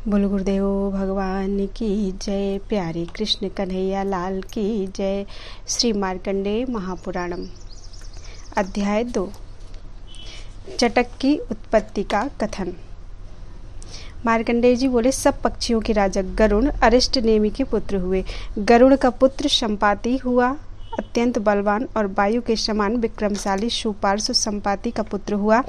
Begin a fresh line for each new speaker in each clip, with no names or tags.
बोल गुरुदेव भगवान की जय। प्यारे कृष्ण कन्हैया लाल की जय। श्री मार्कंडेय महापुराणम अध्याय 2 चटक की उत्पत्ति का कथन। मार्कंडेय जी बोले, सब पक्षियों के राजा गरुण अरिष्ट नेमि के पुत्र हुए। गरुड़ का पुत्र संपाति हुआ, अत्यंत बलवान और वायु के समान विक्रमशाली सुपार्श्व संपाति का पुत्र हुआ।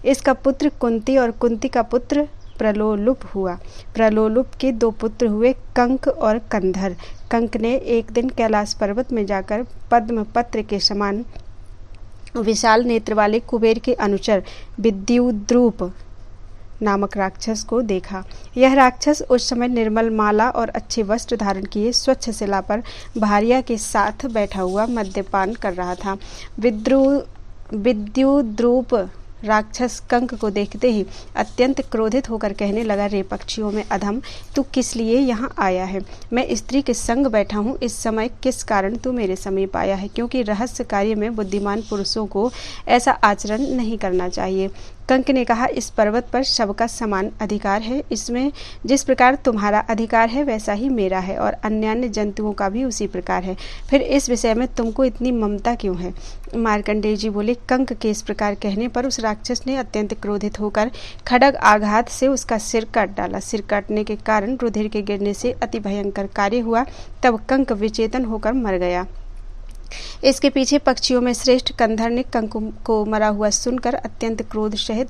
इसका पुत्र कुंती और कुंती का पुत्र प्रलोलुप हुआ। प्रलोलुप के 2 पुत्र हुए, कंक और कंधर। कंक ने एक दिन कैलाश पर्वत में जाकर पद्म पत्र के समान विशाल नेत्र वाले कुबेर के अनुचर विद्युद्रूप नामक राक्षस को देखा। यह राक्षस उस समय निर्मल माला और अच्छे वस्त्र धारण किए स्वच्छ शिला पर भारिया के साथ बैठा हुआ मद्यपान कर रहा था। विद्युद्रूप राक्षस कंक को देखते ही अत्यंत क्रोधित होकर कहने लगा, रे पक्षियों में अधम, तू किस लिए यहाँ आया है? मैं स्त्री के संग बैठा हूँ, इस समय किस कारण तू मेरे समीप आया है? क्योंकि रहस्य कार्य में बुद्धिमान पुरुषों को ऐसा आचरण नहीं करना चाहिए। कंक ने कहा, इस पर्वत पर सबका समान अधिकार है। इसमें जिस प्रकार तुम्हारा अधिकार है वैसा ही मेरा है और अन्य जंतुओं का भी उसी प्रकार है। फिर इस विषय में तुमको इतनी ममता क्यों है? मार्कंडेय जी बोले, कंक के इस प्रकार कहने पर उस राक्षस ने अत्यंत क्रोधित होकर खड्ग आघात से उसका सिर काट डाला। सिर काटने के कारण रुधिर के गिरने से अति भयंकर कार्य हुआ। तब कंक विचेतन होकर मर गया। इसके पीछे पक्षियों में श्रेष्ठ कंधर ने कंक को मरा हुआ सुनकर अत्यंत क्रोध सहित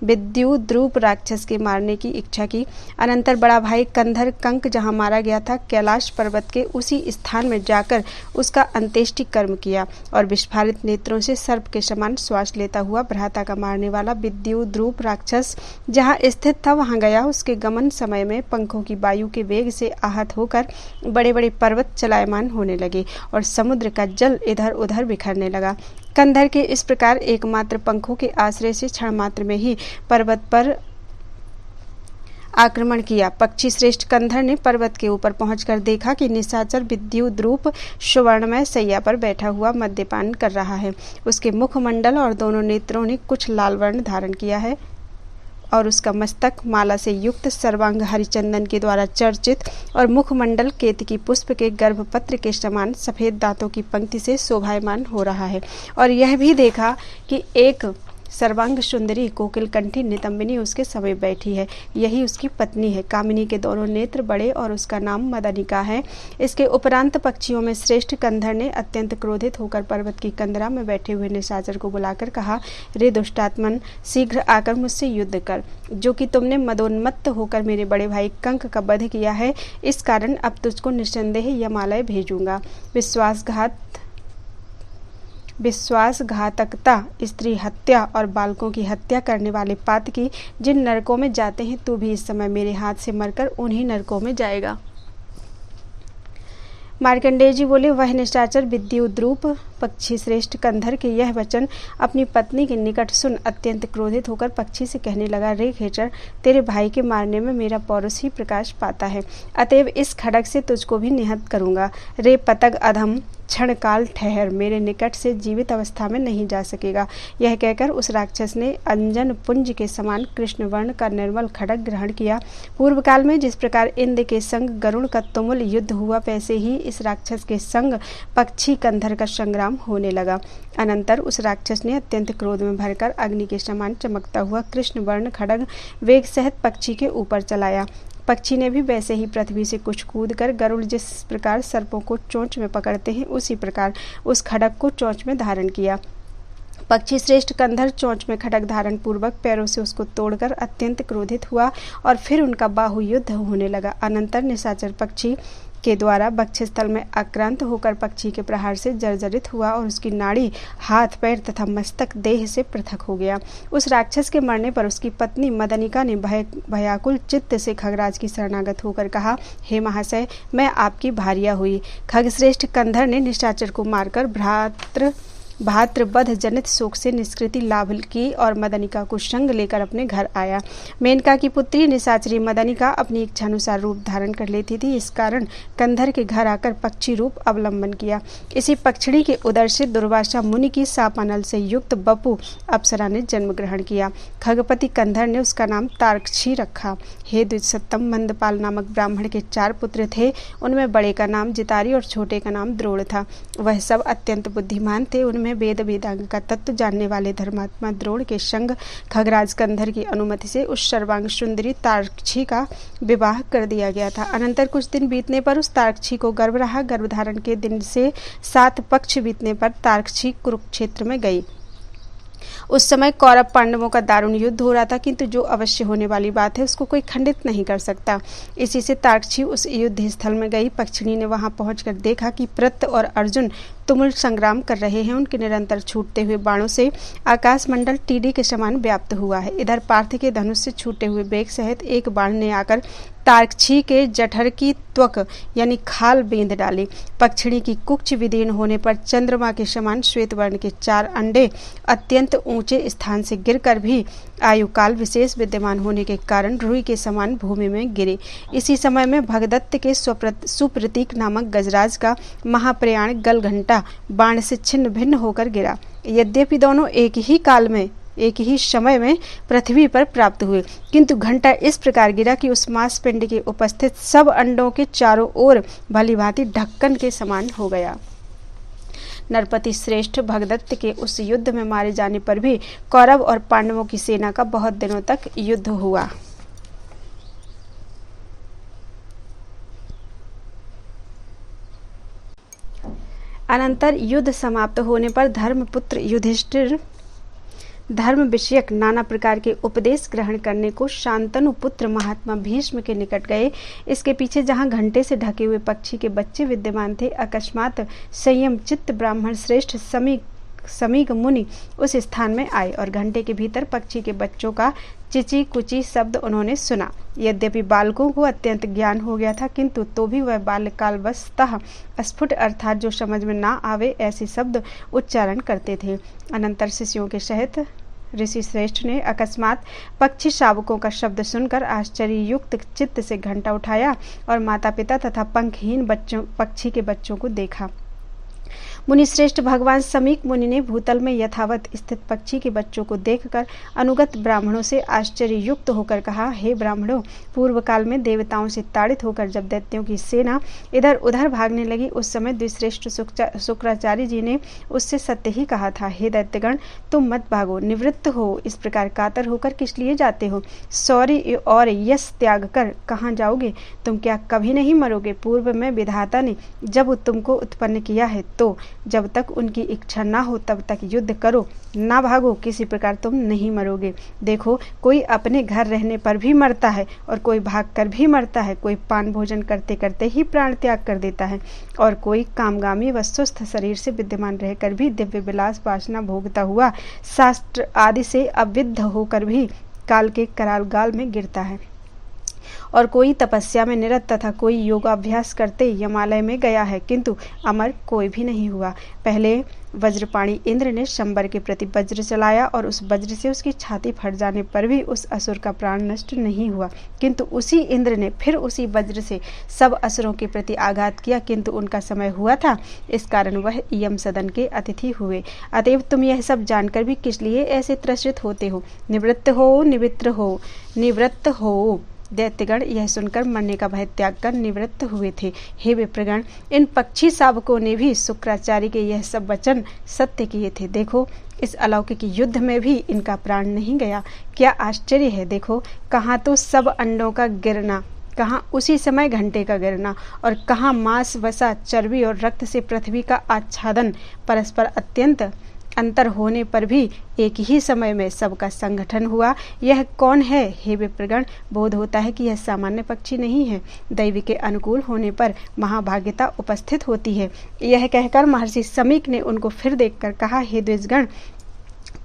विद्युद्रूप राक्षस के मारने की इच्छा की। अनंतर बड़ा भाई कंधर कंक जहाँ मारा गया था कैलाश पर्वत के उसी स्थान में जाकर उसका अंत्येष्टि कर्म किया और विस्फारित नेत्रों से सर्प के समान श्वास लेता हुआ भ्राता का मारने वाला विद्युद्रूप राक्षस जहाँ स्थित था वहाँ गया। उसके गमन समय में पंखों की वायु के वेग से आहत होकर बड़े बड़े पर्वत चलायमान होने लगे और समुद्र का जल इधर उधर बिखरने लगा। कंधर के इस प्रकार एकमात्र पंखों के आश्रय से क्षण मात्र में ही पर्वत पर आक्रमण किया। पक्षी श्रेष्ठ कंधर ने पर्वत के ऊपर पहुंचकर देखा कि निशाचर विद्युद्रूप सुवर्णमय शैया पर बैठा हुआ मद्यपान कर रहा है। उसके मुखमंडल और दोनों नेत्रों ने कुछ लाल वर्ण धारण किया है और उसका मस्तक माला से युक्त सर्वांग हरिचंदन के द्वारा चर्चित और मुखमंडल केतकी पुष्प के गर्भपत्र के समान सफेद दांतों की पंक्ति से शोभायमान हो रहा है। और यह भी देखा कि एक सर्वांग सुंदरी कोकिल कंठी नितंबिनी उसके समीप बैठी है। यही उसकी पत्नी है। कामिनी के दोनों नेत्र बड़े और उसका नाम मदनिका है। इसके उपरांत पक्षियों में श्रेष्ठ कंधर ने अत्यंत क्रोधित होकर पर्वत की कंदरा में बैठे हुए निशाचर को बुलाकर कहा, रे दुष्टात्मन, शीघ्र आकर मुझसे युद्ध कर। जो कि तुमने मदोन्मत्त होकर मेरे बड़े भाई कंक का वध किया है, इस कारण अब तुझको निस्संदेह यमालय भेजूंगा। विश्वासघातकता, स्त्री हत्या और बालकों की हत्या करने वाले पातकी जिन नरकों में जाते हैं, तू भी इस समय मेरे हाथ से मरकर उन्हीं नरकों में जाएगा। मार्कंडेय जी बोले, वह निशाचर विद्युद्रूप पक्षी श्रेष्ठ कंधर के यह वचन अपनी पत्नी के निकट सुन अत्यंत क्रोधित होकर पक्षी से कहने लगा, रे खेचर, तेरे भाई के मारने में मेरा पौरुष ही प्रकाश पाता है, अतएव इस खड्ग से तुझको भी निहत करूंगा। रे पतंग अधम, क्षण काल ठहर, मेरे निकट से जीवित अवस्था में नहीं जा सकेगा। यह कहकर उस राक्षस ने अंजन पुंज के समान कृष्ण वर्ण का निर्मल खड्ग ग्रहण किया। पूर्व काल में जिस प्रकार इंद्र के संग गरुड़ का तुमुल युद्ध हुआ, वैसे ही इस राक्षस के संग पक्षी कंधर का संग्राम होने लगा। अनंतर उस राक्षस ने अत्यंत क्रोध में भरकर अग्नि के समान चमकता हुआ कृष्ण वर्ण खड्ग वेग सहित पक्षी के ऊपर चलाया। पक्षी ने भी वैसे ही पृथ्वी से कुछ कूद कर गरुड़ जिस प्रकार सर्पों को चोंच में पकड़ते हैं, उसी प्रकार उस खड्ग को चोंच में धारण किया। पक्षी श्रेष्ठ कंधर चोंच में खड्ग धारण पूर्वक पैरों से उसको तोड़कर अत्यंत क्रोधित हुआ और फिर उनका बाहु युद्ध होने लगा। अनंतर निशाचर पक्षी के द्वारा वक्षस्थल में आक्रांत होकर पक्षी के प्रहार से जर्जरित हुआ और उसकी नाड़ी, हाथ, पैर तथा मस्तक देह से पृथक हो गया। उस राक्षस के मरने पर उसकी पत्नी मदनिका ने भयाकुल चित्त से खगराज की शरणागत होकर कहा, हे महाशय, मैं आपकी भारिया हुई। खगश्रेष्ठ कंधर ने निशाचर को मारकर भ्रातृ भातृवध जनित शोक से निष्कृति लाभ की और मदनिका को संग लेकर अपने घर आया। मेनका की पुत्री निशाचरी मदनिका अपनी इच्छानुसार रूप धारण कर लेती थी। इस कारण कंधर के घर आकर पक्षी रूप अवलंबन किया। इसी पक्षिणी के उदर से दुर्वासा मुनि की सापानल से युक्त बपू अप्सरा ने जन्म ग्रहण किया। खगपति कंधर ने उसका नाम तार्क्षी रखा। हे द्विजसत्तम, मंदपाल नामक ब्राह्मण के 4 पुत्र थे। उनमें बड़े का नाम जितारी और छोटे का नाम द्रोण था। वह सब अत्यंत बुद्धिमान थे। उनमें वेद वेदांग का तत्व जानने वाले धर्मात्मा द्रोण के संग खगराज कंधर की अनुमति से उस सर्वांग सुंदरी तार्क्षी का विवाह कर दिया गया था। अनंतर कुछ दिन बीतने पर उस तार्क्षी को गर्भ रहा। गर्भधारण के दिन से 7 पक्ष बीतने पर तार्क्षी कुरुक्षेत्र में गई। उस समय कौरव पांडवों का दारुण युद्ध हो रहा था, किंतु जो अवश्य होने वाली बात है उसको कोई खंडित नहीं कर सकता। इसी से तार्क्षी उस युद्ध स्थल में गई। पक्षिणी ने वहां पहुंचकर देखा कि प्रत्य और अर्जुन तुमुल संग्राम कर रहे हैं। उनके निरंतर छूटते हुए बाणों से आकाशमंडल टीडी के समान व्याप्त हुआ है। इधर पार्थ के धनुष से छूटे हुए बेग सहित एक बाण ने आकर तार्क्षी के जठर की त्वक यानी खाल बेंध डाली। पक्षिणी की कुक्ष विदीर्ण होने पर चंद्रमा के समान श्वेत वर्ण के 4 अंडे अत्यंत ऊंचे स्थान से गिरकर भी आयुकाल विशेष विद्यमान होने के कारण रुई के समान भूमि में गिरे। इसी समय में भगदत्त के सुप्रतीक नामक गजराज का महाप्रयाण गलघंटा बाण से छिन्न भिन्न होकर गिरा। यद्यपि दोनों एक ही समय में पृथ्वी पर प्राप्त हुए, किंतु घंटा इस प्रकार गिरा कि उस मांसपिंड के उपस्थित सब अंडों के चारों ओर भलीभांति ढक्कन के समान हो गया। नरपति श्रेष्ठ भगदत्त के उस युद्ध में मारे जाने पर भी कौरव और पांडवों की सेना का बहुत दिनों तक युद्ध हुआ। अनंतर युद्ध समाप्त होने पर धर्मपुत्र युधिष्ठिर धर्म विषयक नाना प्रकार के उपदेश ग्रहण करने को शांतनु पुत्र महात्मा भीष्म के निकट गए। इसके पीछे जहाँ घंटे से ढके हुए पक्षी के बच्चे विद्यमान थे, अकस्मात संयम चित्त ब्राह्मण श्रेष्ठ समीक मुनि उस स्थान में आए और घंटे के भीतर पक्षी के बच्चों का चिची कुची शब्द उन्होंने सुना। यद्यपि बालकों को अत्यंत ज्ञान हो गया था, किंतु तो भी वह बाल्यकालवशतः स्फुट अर्थात जो समझ में ना आवे ऐसे शब्द उच्चारण करते थे। अनंतर शिष्यों के सहित ऋषि श्रेष्ठ ने अकस्मात पक्षी शावकों का शब्द सुनकर आश्चर्य युक्त चित्त से घंटा उठाया और माता पिता तथा पंखहीन पक्षी के बच्चों को देखा। मुनि श्रेष्ठ भगवान समीक मुनि ने भूतल में यथावत स्थित पक्षी के बच्चों को देखकर अनुगत ब्राह्मणों से आश्चर्य युक्त होकर कहा, हे ब्राह्मणों, पूर्व काल में देवताओं से ताड़ित होकर जब दैत्यों की सेना इधर उधर भागने लगी, उस समय द्विश्रेष्ठ शुक्राचार्य जी ने उससे सत्य ही कहा था, हे दैत्यगण, तुम मत भागो, निवृत्त हो। इस प्रकार कातर होकर किस लिए जाते हो? शौर्य और यश त्याग कर कहाँ जाओगे? तुम क्या कभी नहीं मरोगे? पूर्व में विधाता ने जब तुमको उत्पन्न किया है तो जब तक उनकी इच्छा ना हो तब तक युद्ध करो, ना भागो, किसी प्रकार तुम नहीं मरोगे। देखो, कोई अपने घर रहने पर भी मरता है और कोई भागकर भी मरता है, कोई पान भोजन करते करते ही प्राण त्याग कर देता है और कोई कामगामी व स्वस्थ शरीर से विद्यमान रहकर भी दिव्य विलास वासना भोगता हुआ शास्त्र आदि से अविद्ध होकर भी काल के करालगाल में गिरता है और कोई तपस्या में निरत तथा कोई योगाभ्यास करते यमालय में गया है, किंतु अमर कोई भी नहीं हुआ। पहले वज्रपाणी इंद्र ने शंबर के प्रति वज्र चलाया और उस वज्र से उसकी छाती फट जाने पर भी उस असुर का प्राण नष्ट नहीं हुआ, किंतु उसी इंद्र ने फिर उसी वज्र से सब असुरों के प्रति आघात किया, किंतु उनका समय हुआ था, इस कारण वह यम सदन के अतिथि हुए। अतएव तुम यह सब जानकर भी किस लिए ऐसे त्रसित होते हो? निवृत्त हो। दैत्यगण यह सुनकर मरने का भय त्याग कर निवृत्त हुए थे। हे विप्रगण, इन पक्षी शावकों ने भी शुक्राचार्य के यह सब वचन सत्य किए थे। देखो, इस अलौकिक युद्ध में भी इनका प्राण नहीं गया। क्या आश्चर्य है! देखो, कहाँ तो सब अंडों का गिरना, कहाँ उसी समय घंटे का गिरना और कहाँ मांस, वसा, चर्बी और रक्त से पृथ्वी का आच्छादन, परस्पर अत्यंत अंतर होने पर भी एक ही समय में सबका संगठन हुआ। यह कौन है? हे विप्रगण, बोध होता है कि यह सामान्य पक्षी नहीं है। दैवी के अनुकूल होने पर महाभाग्यता उपस्थित होती है। यह कहकर महर्षि समीक ने उनको फिर देखकर कहा, हे द्विजगण,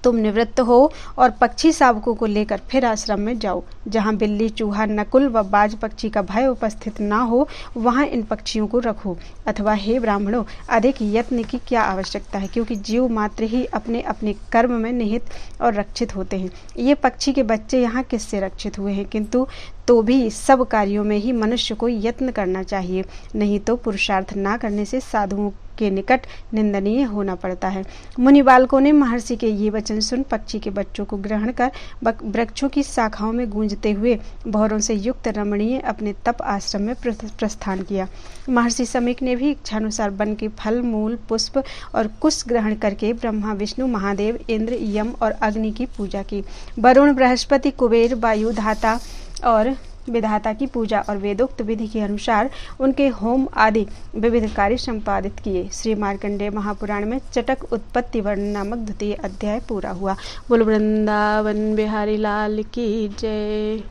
तुम निवृत्त हो और पक्षी शावकों को लेकर फिर आश्रम में जाओ। जहाँ बिल्ली, चूहा, नकुल व बाज पक्षी का भय उपस्थित ना हो, वहाँ इन पक्षियों को रखो। अथवा हे ब्राह्मणों, अधिक यत्न की क्या आवश्यकता है, क्योंकि जीव मात्र ही अपने अपने कर्म में निहित और रक्षित होते हैं। ये पक्षी के बच्चे यहाँ किससे रक्षित हुए हैं, किंतु तो भी सब कार्यों में ही मनुष्य को यत्न करना चाहिए, नहीं तो पुरुषार्थ ना करने से साधुओं के निकट निंदनीय होना पड़ता है। मुनि बालकों ने महर्षि के ये वचन सुन पक्षी के बच्चों को ग्रहण कर वृक्षों की शाखाओं में गूंजते हुए भौरों से युक्त रमणीय अपने तप आश्रम में प्रस्थान किया। महर्षि समीक ने भी इच्छानुसार वन के फल, मूल, पुष्प और कुश ग्रहण करके ब्रह्मा, विष्णु, महादेव, इंद्र, यम और अग्नि की पूजा की। वरुण, बृहस्पति, कुबेर, वायु धाता और विधाता की पूजा और वेदोक्त विधि के अनुसार उनके होम आदि विविध कार्य संपादित किए। श्री मार्कंडेय महापुराण में चटक उत्पत्ति वर्णन नामक द्वितीय अध्याय पूरा हुआ। बोल वृंदावन बिहारी लाल की जय।